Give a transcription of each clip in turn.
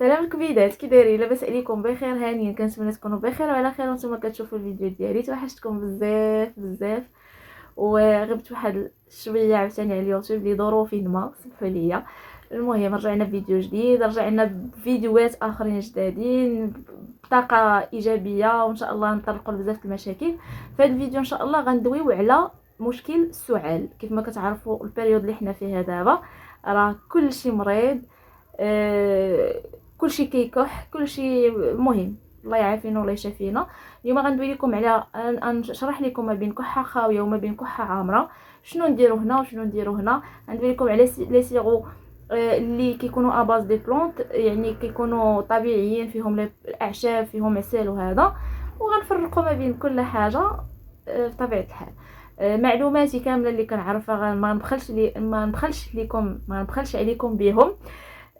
سلام الكبيدات، كي دايرين؟ لاباس عليكم؟ بخير هانيين، كنتمنى تكونوا بخير وعلى خير وانتم كتشوفوا الفيديو ديالي. توحشتكم بزاف بزاف وغبت واحد شويه عاوتاني على اليوتيوب لظروف ما، سمحوا لي. المهم رجعنا بفيديو جديد، رجعنا بفيديوهات اخرين جدادين بطاقه ايجابيه، وان شاء الله نطرقوا لبزاف المشاكل. في هذا الفيديو ان شاء الله غندويو على مشكل السعال. كيف ما كتعرفوا البيريود اللي حنا فيها دابا راه كلشي مريض، كلشي كيكح، كلشي مهم. الله يعافينا والله يشافينا. اليوم غندوي لكم على نشرح لكم ما بين كحه خاويه وما بين كحه عامره، شنو نديرو هنا وشنو نديرو هنا. غندوي لكم على لي سيرو اللي كيكونوا اباز دي بلونط، يعني كيكونوا طبيعيين، فيهم الاعشاب، فيهم عسل وهذا، وغنفرقوا ما بين كل حاجه بطبيعه الحال. معلوماتي كامله اللي كنعرفها ما نبخلش عليكم بهم.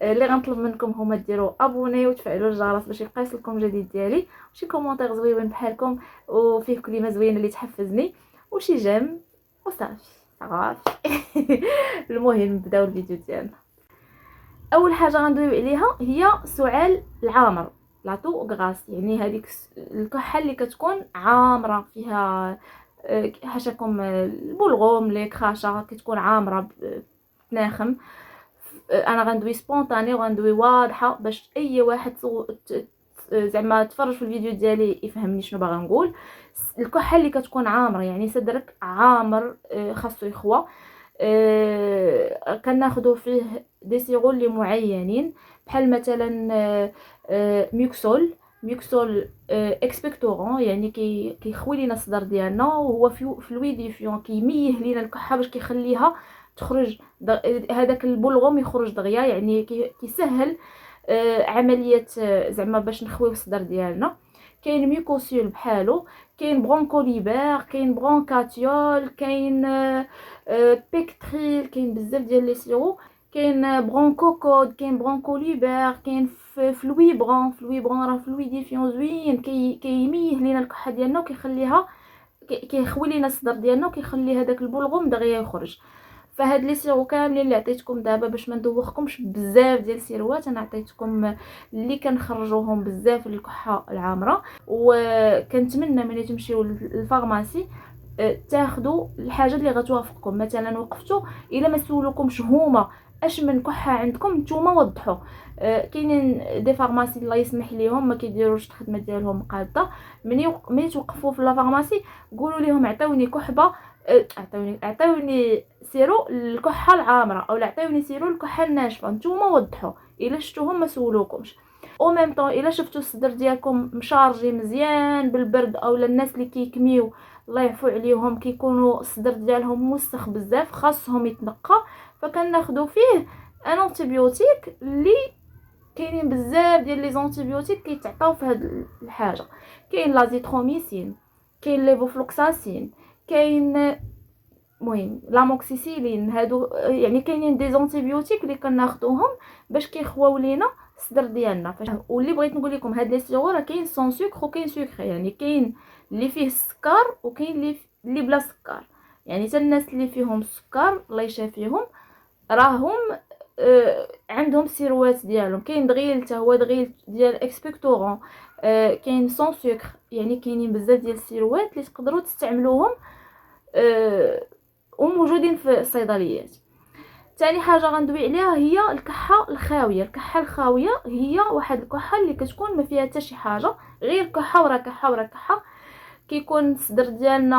اللي غنطلب منكم هما ديروا ابوني وتفعلوا الجرس باش يبقى يوصلكم جديد ديالي، وشي كومونتير زويون بحالكم وفيه كلمه زوينه اللي تحفزني، وشي جيم وصافي صافي. المهم نبداو الفيديو ديالنا. اول حاجه غندويو عليها هي سعال العامر، لاطو غراس، يعني هذيك الكحه اللي كتكون عامره فيها حاشاكم البلغوم لي كراشا، كتكون عامره بتناخم. انا غندوي سبونطاني وغندوي واضحه باش اي واحد زعما تفرج في الفيديو ديالي يفهمني شنو باغا نقول. الكحه اللي كتكون عامره يعني صدرك عامر، خاصو يخوى، كناخذوا فيه دي سيرو اللي معينين، بحال مثلا ميكسول اكسبكتورون، يعني كيخوي لينا الصدر ديالنا، وهو فلويديفيون، كيميه لينا الكحه باش كيخليها تخرج هذاك البلغم يخرج دغيا، يعني كيسهل عمليه زعما باش نخويو الصدر ديالنا. كاين ميكوسيول بحالو، كاين برونكوليبر، كاين برونكاتيول، كاين بيكتريل، كاين بزاف ديال لي سيرو. كاين برونكوكود، كاين برونكوليبر، كاين فلويبرون راه فلويديفيون زوين، كيميه لينا الكحه ديالنا وكيخليها كيخوي لينا الصدر ديالنا وكيخلي هذاك البلغم دغيا يخرج. فهاد لي سيرو كاملين اللي عطيتكم دابا باش ما ندوخكمش بزاف ديال السيروات، انا عطيتكم اللي كنخرجوهم بزاف للكحه العامره. وكنتمنى ملي تمشيو للفارماسي تاخذوا الحاجه اللي غتوافقكم. مثلا وقفتوا الا ما سولوكمش هما اش من كحه عندكم، نتوما وضحوا. كاينين دي فارماسي الله يسمح ليهم ما كيديروش الخدمه ديالهم قاده. ملي توقفوا في لا فارماسي قولوا لهم عطاوني كحبه، عطاوني سيرو الكحه العامره، او عطاوني سيرو الكحه الناشفه، نتوما وضحوا. الا شفتوهم ما سولوكمش او ميم طون، الا شفتوا الصدر ديالكم مشارجي مزيان بالبرد، او الناس اللي كيكميو الله يعفو عليهم كيكونوا الصدر ديالهم موسخ بزاف خاصهم يتنقى، فكناخذوا فيه ان انتيبيوتيك. اللي كاينين بزاف ديال لي زونتيبيوتيك كيتعطاو في هاد الحاجه. كاين لازيتروميسين، كاين ليفوفلوكساسين، كاين مهم لاموكسيسيلين. هادو يعني كاينين دي زونتيبيوتيك اللي كناخذوهم باش كيخواو لينا الصدر ديالنا. واللي بغيت نقول لكم هاد لي سيرو راه كاين سون سكر وكاين سكر، يعني كاين اللي فيه السكر وكاين اللي بلا سكر. يعني حتى الناس اللي فيهم السكر الله يشافيهم راهم عندهم سيروات ديالهم. كاين دغيل حتى هو دغيل ديال اكسبكتورون، كاين سون سكر، يعني كاينين بزاف ديال السيروات اللي تقدروا تستعملوهم وموجودين في الصيدليات. ثاني حاجه غندوي عليها هي الكحه الخاويه. الكحه الخاويه هي واحد الكحه اللي كتكون ما فيها حتى شي حاجه غير كحه ورا كحه ورا كحه، كيكون الصدر ديالنا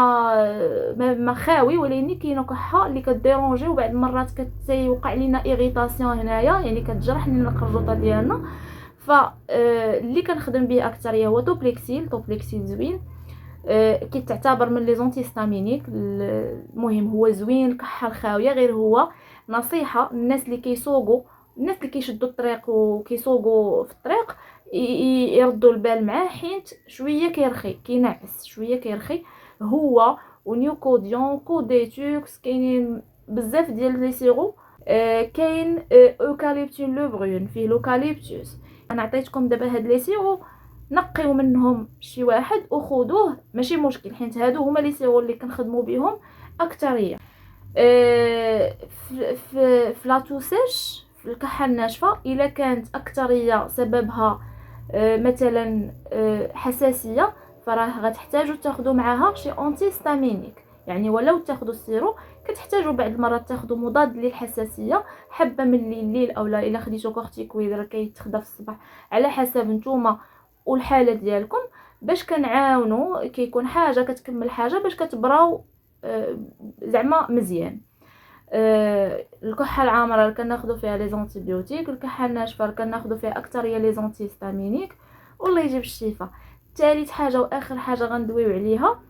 ما خاوي، ولكن كاينه كحه اللي كديرونجي، وبعض المرات كتوقع لينا ايغيتاسيون هنايا، يعني كتجرح لينا القرجوطه ديالنا. اللي كنخدم به اكثر هو توبليكسيل زوين، كيتعتبر من لي زونتيستامينيك. المهم هو زوين الكحه الخاويه. غير هو نصيحه الناس اللي كيسوقوا، الناس اللي كيشدوا الطريق وكيسوقوا في الطريق يردوا البال معاه، حيت شويه كيرخي كينعس شويه كيرخي. هو ونيوكوديون كوديتوكس، كاينين بزاف ديال لي سيرو. كاين اوكاليبتين لو برون، فيه لوكاليبتوس. انا عطيتكم دابا هاد لي سيرو، نقيو منهم شي واحد وخذوه ماشي مشكل، حيت هادو هما لي سيرو اللي كنخدموا بهم اكثريه. في لا توسيش في الكحه الناشفه الا كانت اكثريه سببها مثلا حساسيه، فراه غتحتاجوا تاخذوا معاها شي اونتي ستامينيك. يعني ولو تاخذوا السيرو كتحتاجوا بعض المرات تاخذوا مضاد للحساسيه، حبه من الليل او لا الا خديتو كورتيكويد راه كيتخدى في الصباح على حسب نتوما والحاله ديالكم، باش كنعاونوا كيكون حاجه كتكمل حاجه باش كتبراو زعما مزيان. الكحه العامره كناخذوا فيها لي زونتيبيوتيك، الكحه الناشفه كناخذوا فيها اكثريه لي زونتيستامينيك. والله يجيب الشفاء. ثالث حاجه واخر حاجه غندويو عليها،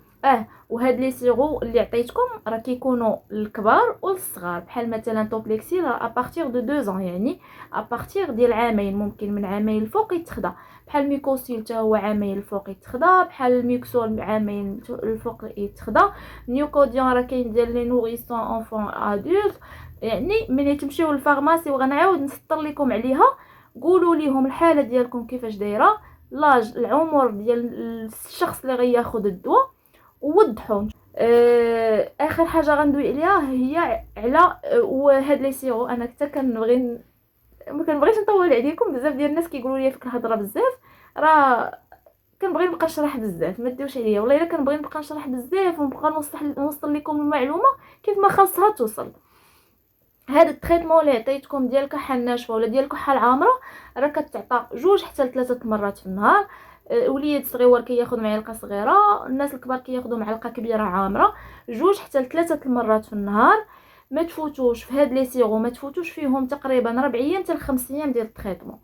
وهاد لي سيرو اللي عطيتكم راه كيكونوا للكبار والصغار، بحال مثلا توبليكسيل راه ابارتير دو 2 ans، يعني ابارتير ديال عامين، ممكن من عامين الفوق يتخدى. بحال ميكوسيل حتى هو عامين الفوق يتخدى، بحال الميكسول عامين الفوق يتخدى. نيوكوديون راه كاين ديال لي نوريسون انفون ادولت. يعني ملي تمشيو للفارماسي وغنعاود نسطر لكم عليها، قولوا ليهم الحاله ديالكم كيفاش دايره، لاج العمر ديال الشخص اللي غياخذ الدواء، ووضحوا. اخر حاجه غندوي عليها هي على وهاد لي سيرو. انا حتى كنبغي ما كنبغيش نطول عليكم، بزاف ديال الناس كيقولوا لي فيك الهضره بزاف، راه كنبغي نبقى نشرح بزاف، ما ديوش عليا والله الا كنبغي نبقى نشرح بزاف ونبقى نوصل لكم المعلومه كيف ما خاصها توصل. هذا التريتمون اللي عطيتكم ديال الكحه الناشفه ولا ديال الكحه العامره راه كتعطى 2 حتى 3 مرات في النهار. وليد صغيور كياخذ معلقه صغيره، الناس الكبار كياخذوا معلقه كبيره عامره. 2 حتى 3 المرات في النهار. ما تفوتوش في هاد لي سيرو، ما تفوتوش فيهم تقريبا 4 ايام حتى 5 ايام ديال التريتمون.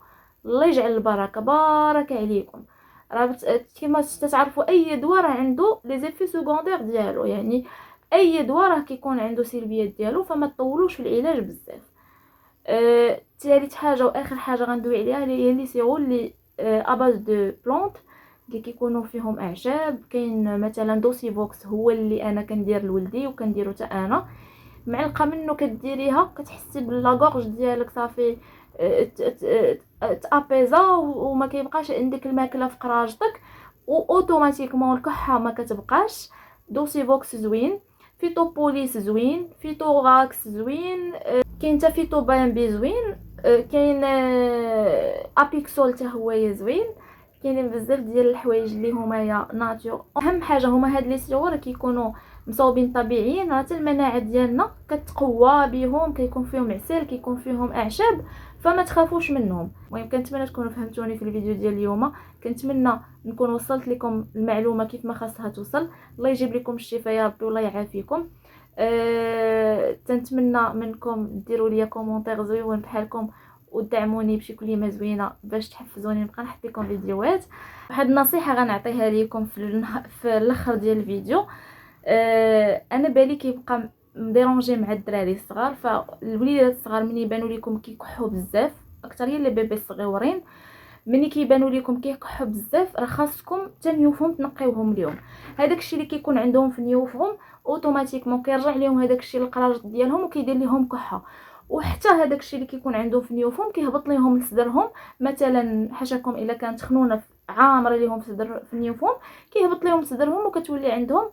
الله يجعل البركه، بارك عليكم. راه كما تعرفوا اي دواء راه عنده لي زيفي سيكوندير ديالو، يعني اي دواء راه كيكون عنده سلبيات ديالو، فما تطولوش في العلاج بزاف. ثالث حاجه واخر حاجه غندوي عليها هي لي سيرو اللي اباز دو بلانت اللي كيكونوا فيهم اعشاب. كاين مثلا دوسيفوكس هو اللي انا كندير لولدي وكنديرو حتى انا، معلقه منه كديريها كتحسي باللاغورج ديالك صافي تابيزا وما كيبقاش عندك الماكله في قراجتك، واوتوماتيكمون الكحه ما كتبقاش. دوسيفوكس زوين، فيتوبوليس زوين، فيتوراكس زوين، كاين حتى فيتوبامبي زوين، كاين ابيكسول حتى هو زوين. كاينين بزاف ديال الحوايج اللي هما يا ناتور. اهم حاجه هما هاد لي سيور كيكونوا مصوبين طبيعيين، راه حتى المناعه ديالنا كتقوى بهم، كيكون فيهم عسل، كيكون فيهم اعشاب، فما تخافوش منهم. المهم كنتمنى تكونوا فهمتوني في الفيديو ديال اليوم، كنتمنى نكون وصلت لكم المعلومه كيف ما خاصها توصل. الله يجيب لكم الشفاء يا ربي، والله يعافيكم. تنتمنى منكم ديروا لي كومونتير زوين بحالكم ودعموني بشي كلمه زوينه باش تحفزوني نبقى نحط لكم فيديوهات. واحد النصيحه غنعطيها لكم في الاخر ديال الفيديو. انا بالي كيبقى مديرونجي مع الدراري الصغار، فالوليدات الصغار من يبانوا لكم كيكحوا بزاف، اكثريه لي بيبي صغيورين ملي كيبانوا لكم كيكحوا بزاف راه خاصكم تنيوفهم تنقيوهم اليوم. هذاك الشيء اللي كيكون عندهم في نيوفهم اوتوماتيكمون كيرجع لهم هذاك الشيء للقراجط ديالهم وكيدير لهم كحه. وحتى هذاك الشيء اللي كيكون عندهم في نيوفهم كيهبط لهم لصدرهم، مثلا حاشاكم الا كانت خنونه عامره لهم في صدر في نيوفهم كيهبط لهم لصدرهم وكتولي عندهم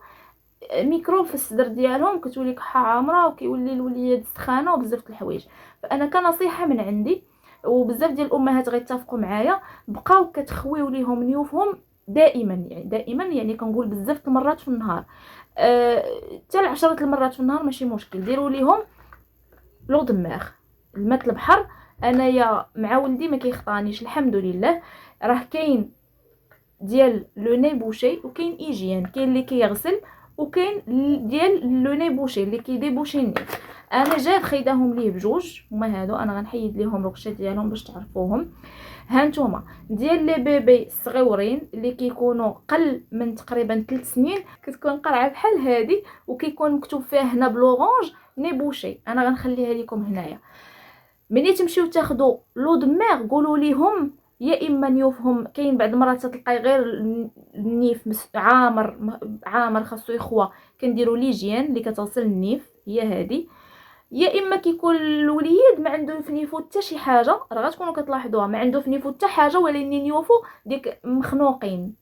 ميكروب في الصدر ديالهم، كتولي كحه عامره وكيولي الوليد سخانه وبزاف د الحوايج. فانا كنصيحه من عندي وبزاف ديال الامهات غيتفقوا معايا، بقاو كتخويو ليهم نيوفهم دائما، يعني دائما يعني كنقول بزاف المرات في النهار، حتى 10 المرات في النهار ماشي مشكل. ديروا ليهم لو دماغ الماء البحر. انايا مع ولدي ما كيخطانيش الحمد لله. راه كاين ديال لو ني بوشي وكاين ايجيان، كاين اللي كيغسل وكاين ديال لو ني بوشي اللي كيديبوشي النيف. انا جات خيداهم ليه بجوج هما هادو، انا غنحيد ليهم الغشا ديالهم باش تعرفوهم. ها نتوما ديال لي بيبي الصغيورين اللي كيكونوا قل من تقريبا 3 سنين، كتكون قرعه بحال هذه وكيكون مكتوب فيها هنا بلورانج ني بوشي. انا غنخليها لكم هنايا. ملي تمشيو تاخذوا لو دماغ قولوا ليهم يا اما نيوفهم، كاين بعض المرات تلقاي غير النيف عامر خاصو يخوى، كنديروا ليجيان اللي كتغسل النيف هي هذه. يا اما كيكون الوليد ما عنده في نيفو حتى شي حاجه، راه غتكونوا كتلاحظوها ما عنده في نيفو حتى حاجه، ولكن نيوفو ديك مخنوقين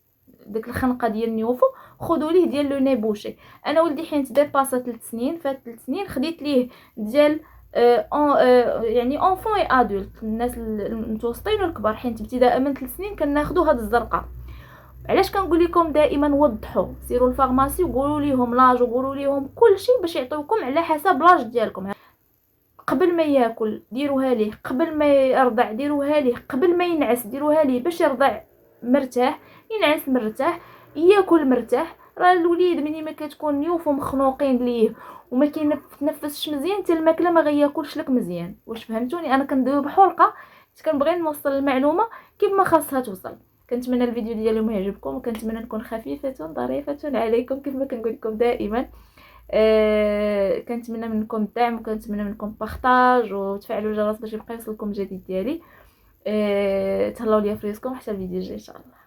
ديك الخنقه ديال نيوفو، خذوا ليه ديال لو ني بوشي. انا ولدي حين ديباسا 3 سنين، فات 3 سنين خديت ليه ديال يعني اونفون اي ادولت، الناس المتوسطين والكبار، حيت ابتداء من 3 سنين كناخذوا هاد الزرقاء. علاش كنقول لكم دائما وضحوا، سيروا الفارماسي وقولوا ليهم لاج وقولوا ليهم كل شيء باش يعطيوكم على حسب لاج ديالكم. قبل ما ياكل ديروها ليه، قبل ما يرضع ديروها ليه، قبل ما ينعس ديروها ليه باش يرضع مرتاح، ينعس مرتاح، ياكل مرتاح. راه الوليد ملي ما كتكون نيوف ومخنوقين ليه وما كيتنفسش مزيان حتى الماكله ما غياكلش لك مزيان. واش فهمتوني؟ انا كندوي بحلقه كنبغي نوصل المعلومه كيف ما خاصها توصل. كنتمنى الفيديو ديالي اليوم يعجبكم، وكنتمنى نكون خفيفه ظريفه عليكم كيف ما كنقول لكم دائما. كنتمنى منكم الدعم، وكنتمنى منكم بارطاج وتفعلوا الجرس باش يبقى يوصلكم الجديد ديالي. تهلاو ليا في ريسكم حتى الفيديو الجاي ان شاء الله.